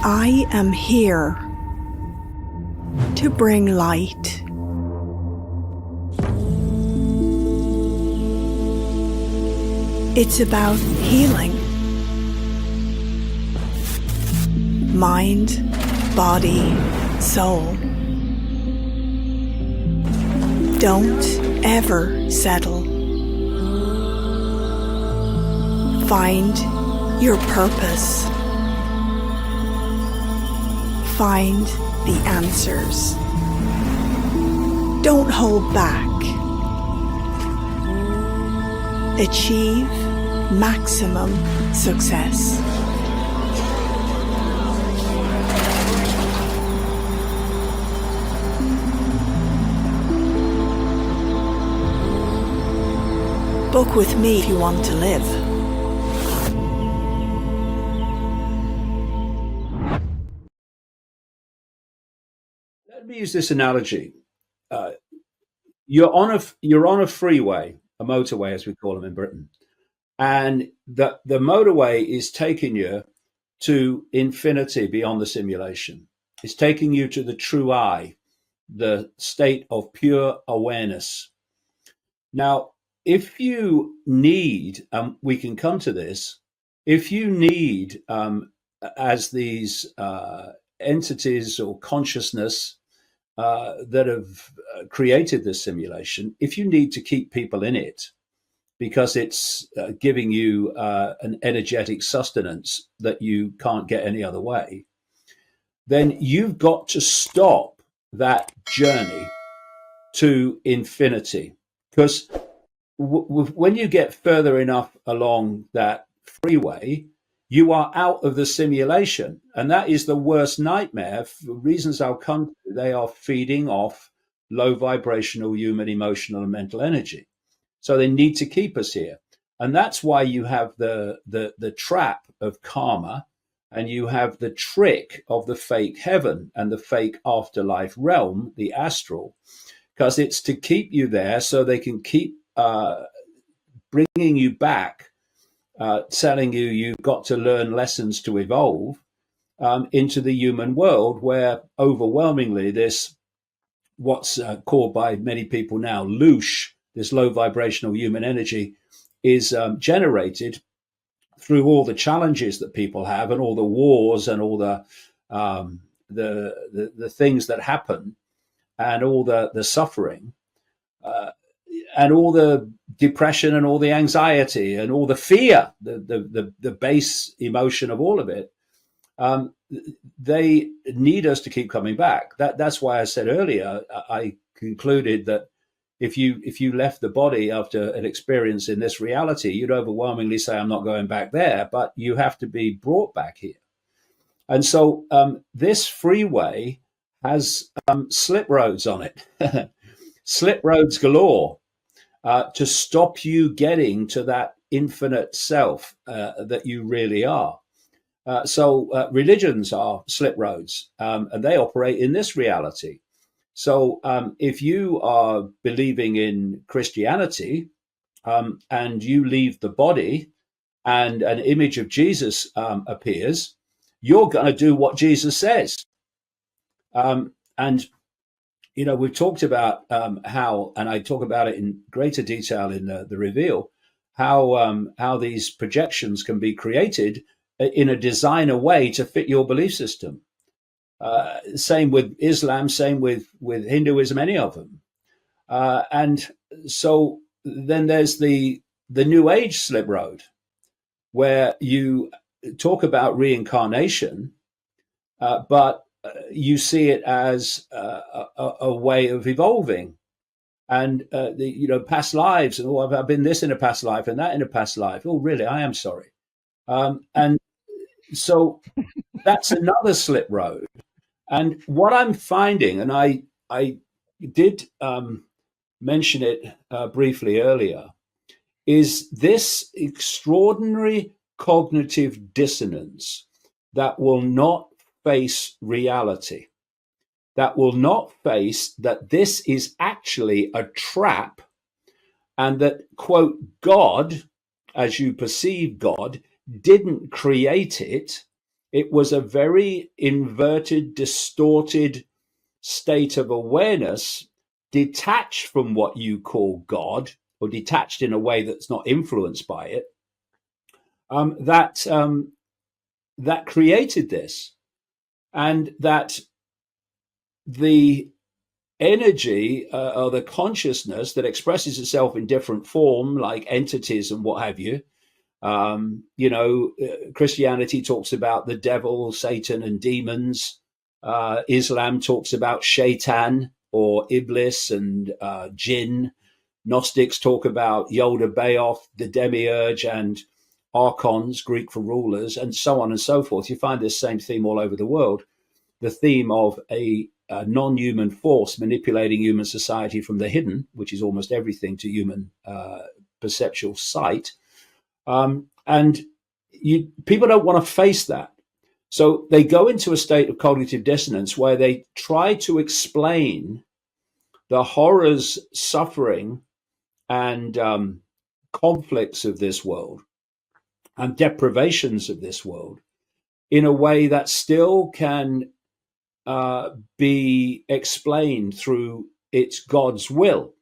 I am here to bring light. It's about healing. Mind, body, soul. Don't ever settle. Find your purpose. Find the answers. Don't hold back. Achieve maximum success. Book with me if you want to live. Let me use this analogy. You're on a freeway, a motorway as we call them in Britain, and the motorway is taking you to infinity beyond the simulation. It's taking you to the true I, the state of pure awareness. Now, if you need, we can come to this, if you need, as these entities or consciousness that have created this simulation, if you need to keep people in it because it's giving you an energetic sustenance that you can't get any other way, then you've got to stop that journey to infinity. Because when you get further enough along that freeway, you are out of the simulation. And that is the worst nightmare. For reasons I'll come to, they are feeding off low vibrational human, emotional, and mental energy. So they need to keep us here. And that's why you have the trap of karma, and you have the trick of the fake heaven and the fake afterlife realm, the astral, because it's to keep you there so they can keep bringing you back, telling you you've got to learn lessons to evolve into the human world, where overwhelmingly this, what's called by many people now loosh, this low vibrational human energy, is generated through all the challenges that people have and all the wars and all the things that happen and all the suffering. And all the depression and all the anxiety and all the fear, the base emotion of all of it, they need us to keep coming back. That's why I said earlier, I concluded that if you left the body after an experience in this reality, you'd overwhelmingly say, I'm not going back there, but you have to be brought back here. And so this freeway has slip roads on it, slip roads galore. To stop you getting to that infinite self that you really are. So religions are slip roads, and they operate in this reality. So if you are believing in Christianity and you leave the body and an image of Jesus appears, you're going to do what Jesus says. And you know, we've talked about how, and I talk about it in greater detail in the reveal, how these projections can be created in a designer way to fit your belief system. Same with Islam, same with Hinduism, any of them. And so then there's the New Age slip road, where you talk about reincarnation, but you see it as a way of evolving, and past lives, and I've been this in a past life and that in a past life. Oh, really? I am sorry. And so that's another slip road. And what I'm finding, and I did mention it briefly earlier, is this extraordinary cognitive dissonance that will not face reality, that will not face that this is actually a trap, and that, quote, God, as you perceive God, didn't create it. It was a very inverted, distorted state of awareness, detached from what you call God, or detached in a way that's not influenced by it, that created this, and that the energy or the consciousness that expresses itself in different form, like entities and what have you. Christianity talks about the devil, Satan, and demons. Islam talks about shaitan or iblis and jinn. Gnostics talk about Yoda Baoth, the demiurge, and archons, Greek for rulers, and so on and so forth. You find this same theme all over the world. The theme of a non-human force manipulating human society from the hidden, which is almost everything to human perceptual sight. And people don't want to face that. So they go into a state of cognitive dissonance where they try to explain the horrors, suffering, and conflicts of this world and deprivations of this world in a way that still can be explained through its God's will.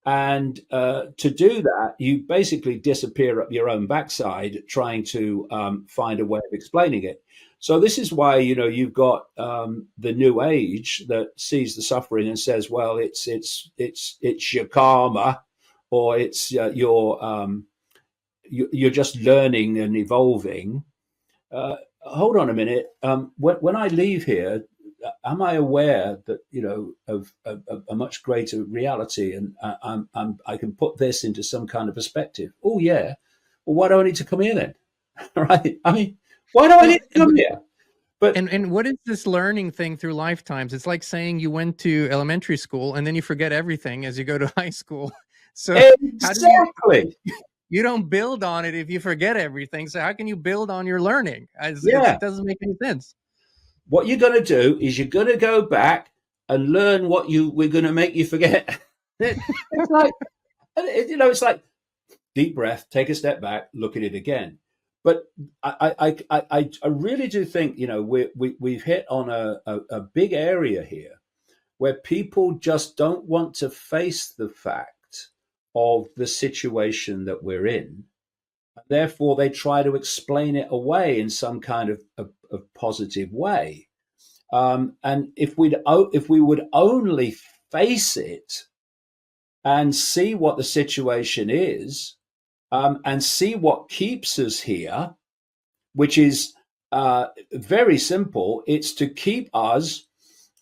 And to do that, you basically disappear up your own backside trying to find a way of explaining it. So this is why, you've got the New Age that sees the suffering and says, well, it's your karma, or it's you're just learning and evolving. Hold on a minute. When I leave here, am I aware that of a much greater reality, and I can put this into some kind of perspective? Oh yeah. Well, why do I need to come here then? Right? I mean, why do I need to come here? But and what is this learning thing through lifetimes? It's like saying you went to elementary school and then you forget everything as you go to high school. So exactly. You don't build on it if you forget everything. So how can you build on your learning? It doesn't make any sense. What you're going to do is you're going to go back and learn what we're going to make you forget. It's like, it's like deep breath, take a step back, look at it again. But I really do think, we've hit on a big area here where people just don't want to face the fact of the situation that we're in. Therefore, they try to explain it away in some kind of positive way. And if we would only face it and see what the situation is, and see what keeps us here, which is very simple. It's to keep us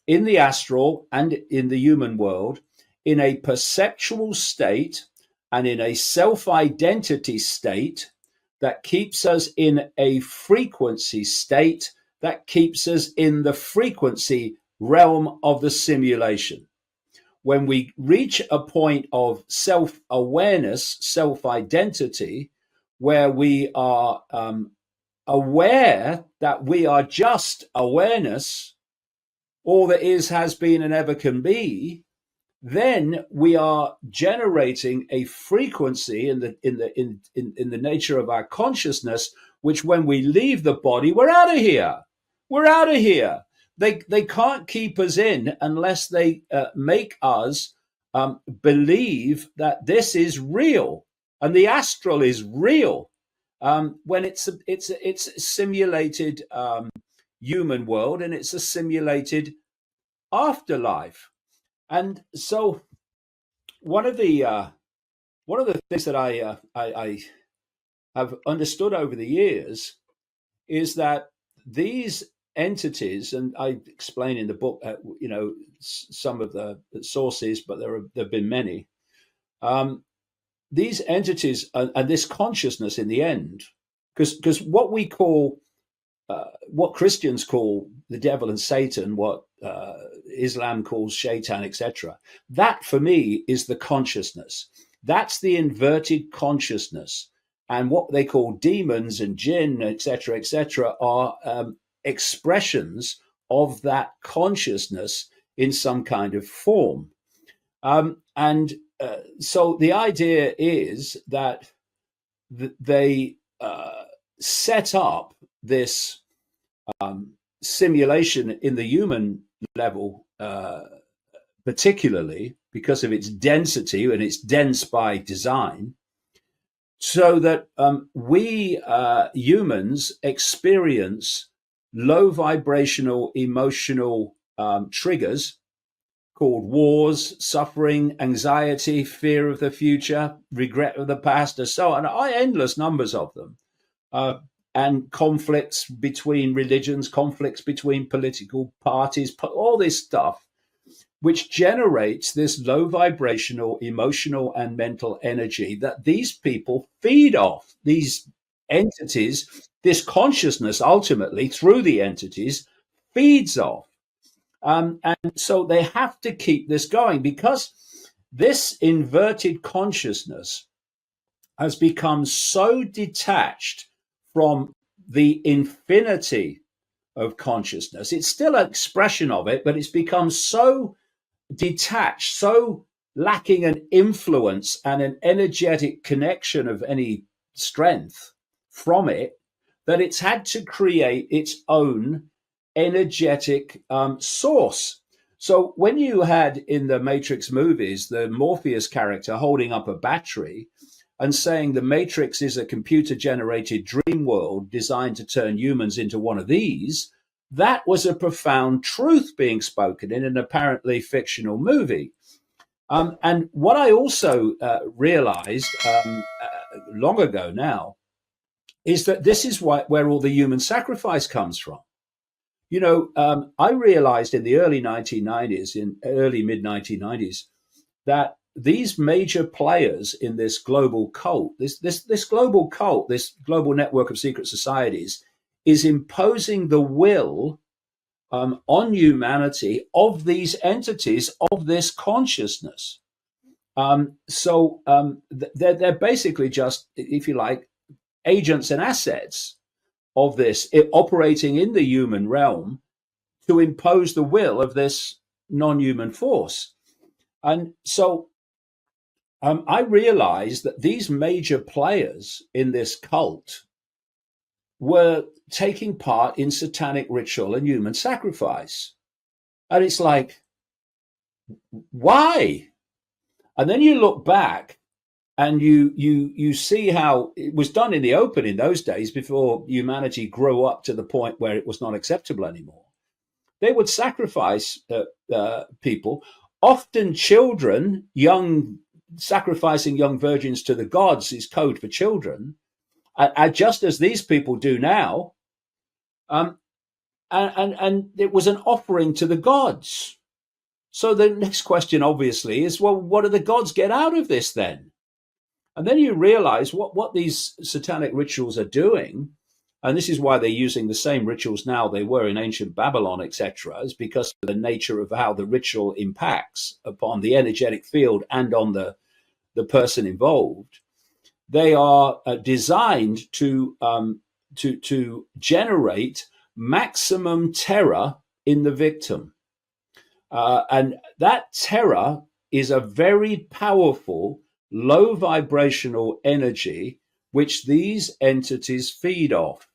in the astral and in the human world in a perceptual state and in a self-identity state that keeps us in a frequency state that keeps us in the frequency realm of the simulation. When we reach a point of self-awareness, self-identity, where we are aware that we are just awareness, all that is, has been, and ever can be, then we are generating a frequency in the nature of our consciousness, which when we leave the body, we're out of here. We're out of here. They can't keep us in unless they make us believe that this is real and the astral is real. When it's a simulated human world, and it's a simulated afterlife. And so one of the things that I have understood over the years is that these entities, and I explain in the book, some of the sources, but there have been many. These entities and this consciousness in the end, because what we call, what Christians call the devil and Satan, what Islam calls shaitan, etc., that for me is the consciousness. That's the inverted consciousness. And what they call demons and jinn, etc., are expressions of that consciousness in some kind of form. So the idea is that they set up this simulation in the human level, particularly because of its density, and it's dense by design, so that we humans experience low vibrational emotional triggers called wars, suffering, anxiety, fear of the future, regret of the past, and so on. Endless numbers of them. And conflicts between religions, conflicts between political parties, all this stuff, which generates this low vibrational, emotional, and mental energy that these people feed off. These entities, this consciousness ultimately through the entities feeds off. And so they have to keep this going because this inverted consciousness has become so detached from the infinity of consciousness. It's still an expression of it, but it's become so detached, so lacking an influence and an energetic connection of any strength from it, that it's had to create its own energetic source. So when you had in the Matrix movies the Morpheus character holding up a battery and saying the Matrix is a computer generated dream world designed to turn humans into one of these, that was a profound truth being spoken in an apparently fictional movie. And what I also realized long ago now is that this is where all the human sacrifice comes from. You know, I realized in the early 1990s, in early mid 1990s, that these major players in this global cult, this global cult, this global network of secret societies, is imposing the will on humanity of these entities of this consciousness. They're basically just, if you like, agents and assets of this operating in the human realm to impose the will of this non-human force. And so I realized that these major players in this cult were taking part in satanic ritual and human sacrifice. And it's like, why? And then you look back and you see how it was done in the open in those days before humanity grew up to the point where it was not acceptable anymore. They would sacrifice people, often children, sacrificing young virgins to the gods is code for children, just as these people do now. And it was an offering to the gods. So the next question, obviously, is, well, what do the gods get out of this then? And then you realize what these satanic rituals are doing, and this is why they're using the same rituals now they were in ancient Babylon, etc., is because of the nature of how the ritual impacts upon the energetic field and on the person involved. They are designed to generate maximum terror in the victim. And that terror is a very powerful, low vibrational energy which these entities feed off.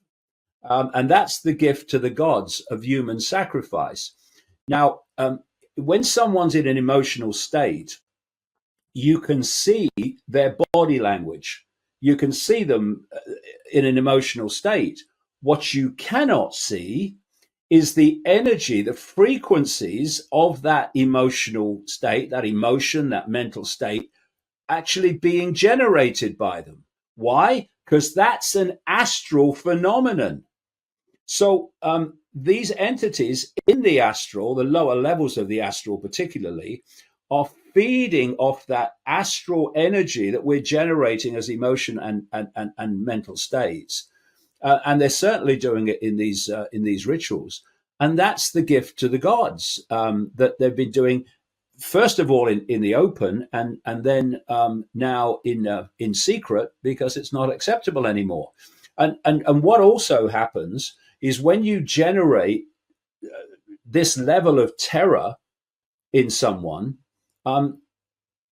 And that's the gift to the gods of human sacrifice. Now, when someone's in an emotional state, you can see their body language. You can see them in an emotional state. What you cannot see is the energy, the frequencies of that emotional state, that emotion, that mental state, actually being generated by them. Why? Because that's an astral phenomenon. So these entities in the astral, the lower levels of the astral particularly, are feeding off that astral energy that we're generating as emotion and mental states. And they're certainly doing it in these rituals. And that's the gift to the gods that they've been doing, first of all, in the open, and then now in secret, because it's not acceptable anymore. And what also happens is when you generate this level of terror in someone, an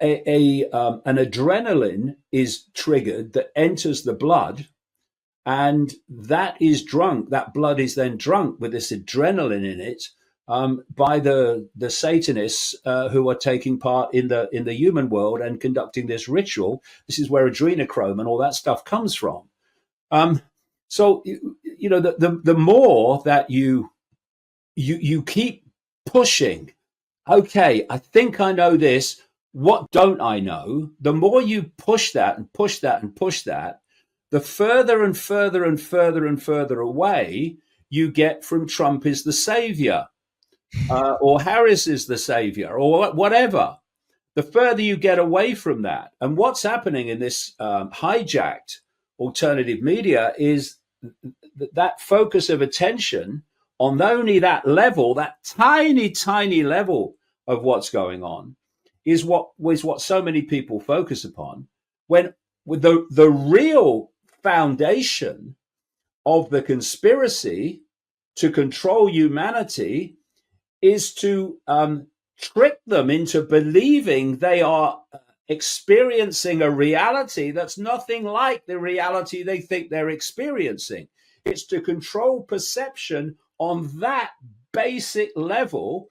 adrenaline is triggered that enters the blood. And that is drunk. That blood is then drunk with this adrenaline in it, by the Satanists who are taking part in the human world and conducting this ritual. This is where adrenochrome and all that stuff comes from. Um, so the more that you keep pushing, okay, I think I know this. What don't I know? The more you push that and push that and push that, the further and further and further and further away you get from Trump is the savior, or Harris is the savior, or whatever. The further you get away from that. And what's happening in this hijacked alternative media is that focus of attention on only that level, that tiny, tiny level of what's going on, is what so many people focus upon. When with the real foundation of the conspiracy to control humanity is to trick them into believing they are experiencing a reality that's nothing like the reality they think they're experiencing. It's to control perception on that basic level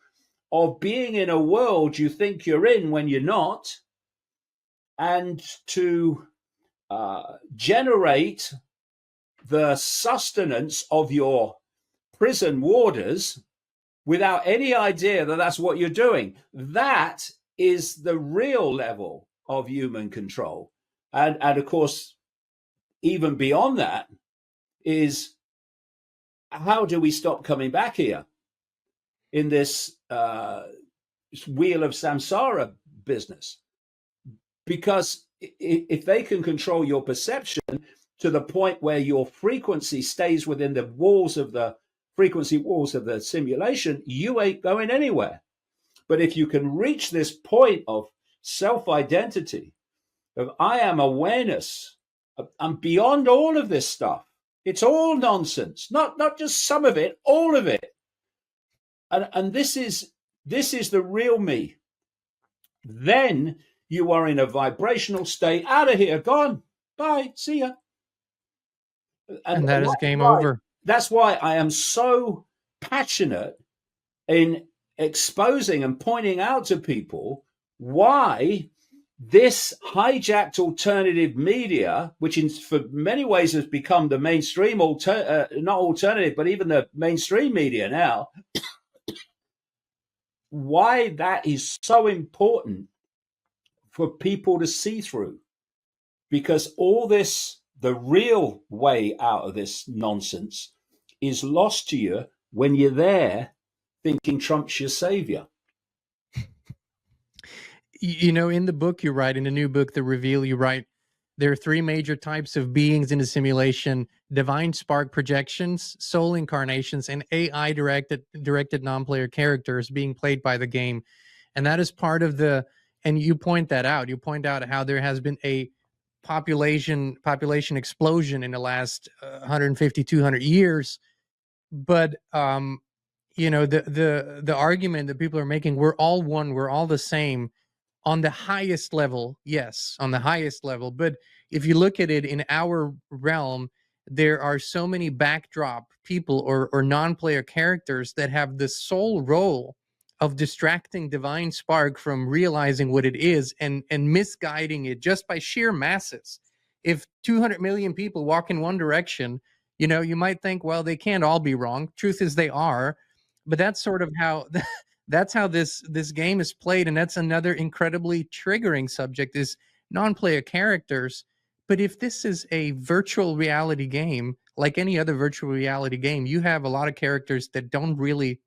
of being in a world you think you're in when you're not, and to generate the sustenance of your prison warders without any idea that that's what you're doing. That is the real level of human control. And of course, even beyond that is, how do we stop coming back here in this wheel of samsara business? Because if they can control your perception to the point where your frequency stays within the walls of the frequency walls of the simulation, you ain't going anywhere. But if you can reach this point of self-identity, of I am awareness, I'm beyond all of this stuff. It's all nonsense, not just some of it, all of it. And this is the real me. Then you are in a vibrational state. Out of here, gone. Bye. See ya. And that is game over. That's why I am so passionate in exposing and pointing out to people why this hijacked alternative media, which for many ways has become the mainstream, not alternative, but even the mainstream media now, why that is so important for people to see through. Because all this, the real way out of this nonsense, is lost to you when you're there thinking Trump's your savior. In the book you write, in the new book, The Reveal, you write, there are three major types of beings in the simulation: divine spark projections, soul incarnations, and AI directed non-player characters being played by the game. And that is part of and you point that out. You point out how there has been a population explosion in the last 150, 200 years. But the argument that people are making, we're all one, we're all the same on the highest level. Yes, on the highest level. But if you look at it in our realm, there are so many backdrop people or non-player characters that have the sole role of distracting divine spark from realizing what it is and misguiding it just by sheer masses. If 200 million people walk in one direction, you might think, well, they can't all be wrong. Truth is they are. But that's sort of how that's how this game is played. And that's another incredibly triggering subject, is non-player characters. But if this is a virtual reality game, like any other virtual reality game, you have a lot of characters that don't really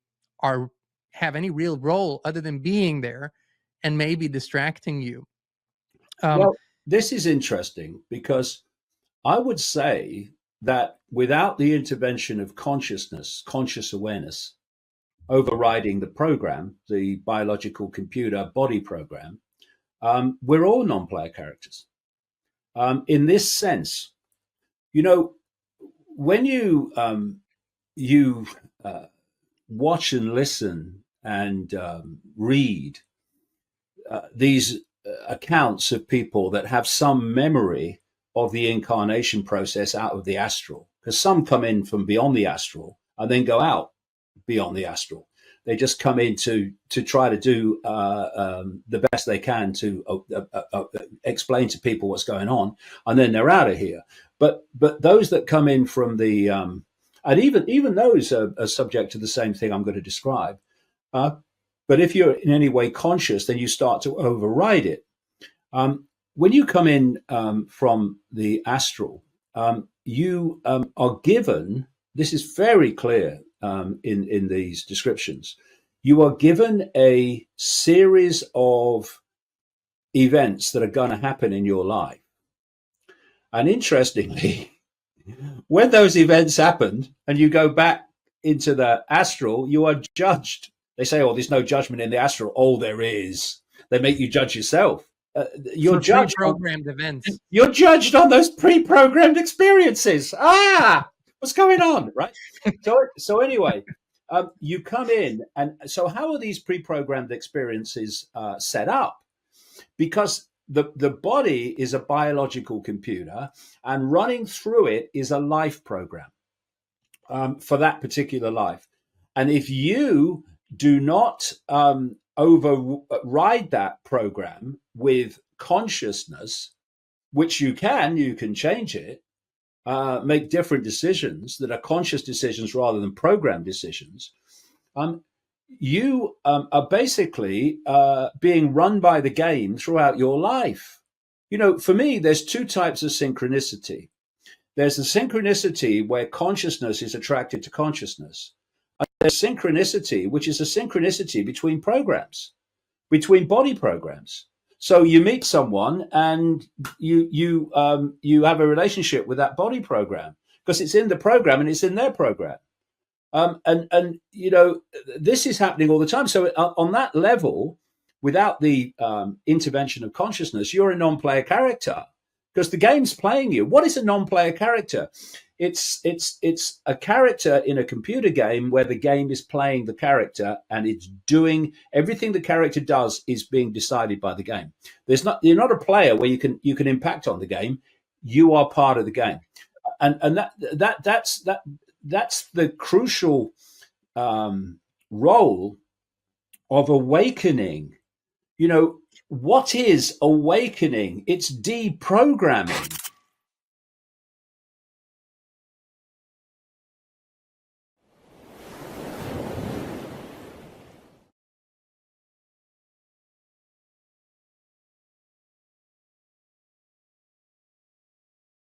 have any real role other than being there and maybe distracting you. Well, this is interesting because I would say that without the intervention of consciousness, conscious awareness, overriding the program, the biological computer body program, we're all non-player characters. In this sense, when you watch and listen and read these accounts of people that have some memory of the incarnation process out of the astral, because some come in from beyond the astral and then go out beyond the astral. They just come in to try to do the best they can to explain to people what's going on, and then they're out of here. But those that come in from the and even those are subject to the same thing I'm going to describe. But if you're in any way conscious, then you start to override it. When you come in from the astral, you are given. This is very clear in these descriptions. You are given a series of events that are going to happen in your life. And interestingly, when those events happened and you go back into the astral, you are judged. They say, oh, there's no judgment in the astral. Oh, there is. They make you judge yourself. You're judged pre-programmed events. You're judged on those pre-programmed experiences. What's going on, right? So anyway, you come in, and so how are these pre-programmed experiences set up? Because the body is a biological computer, and running through it is a life program for that particular life. And if you do not override that program with consciousness, which you can change it, make different decisions that are conscious decisions rather than programmed decisions, you are basically being run by the game throughout your life. You know, for me, there's two types of synchronicity. There's the synchronicity where consciousness is attracted to consciousness. And there's synchronicity, which is a synchronicity between programs, between body programs. So you meet someone and you have a relationship with that body program because it's in the program and it's in their program. And you know, this is happening all the time. So on that level, without the intervention of consciousness, you're a non-player character because the game's playing you. What is a non-player character? It's a character in a computer game where the game is playing the character and it's doing everything the character does is being decided by the game. You're not a player where you can impact on the game. You are part of the game, and that's the crucial role of awakening. You know, what is awakening? It's deprogramming.